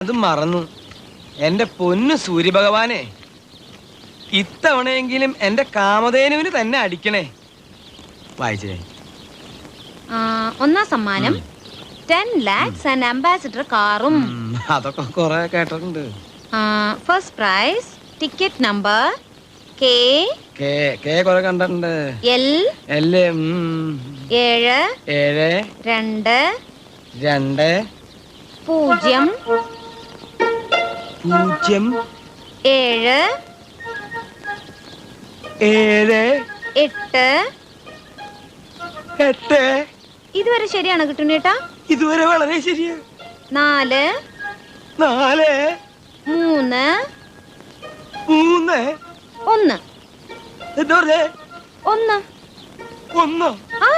അത് മറന്നു. എന്റെ പൊന്നു സൂര്യഭഗവാനെ, ഇത്തവണയെങ്കിലും എന്റെ കാമധേനുവിന് തന്നെ അടിക്കണേ. വായിച്ചേ. ഒന്നാം സമ്മാനം 10 lakhs and ambassador കാറും. അതൊക്കെ കുറെ കേട്ടിട്ടുണ്ട്. First prize ticket number K കുറെ കണ്ടിട്ടുണ്ട്. L 7 2 2 0 0 7 7 8 ഇതുവരെ ശരിയാണോ കിട്ടുന്നേട്ടാ? ഇതുവരെ വളരെ ശരിയാ. 4 3 1 എന്താ പറഞ്ഞേ? 1 1. ആ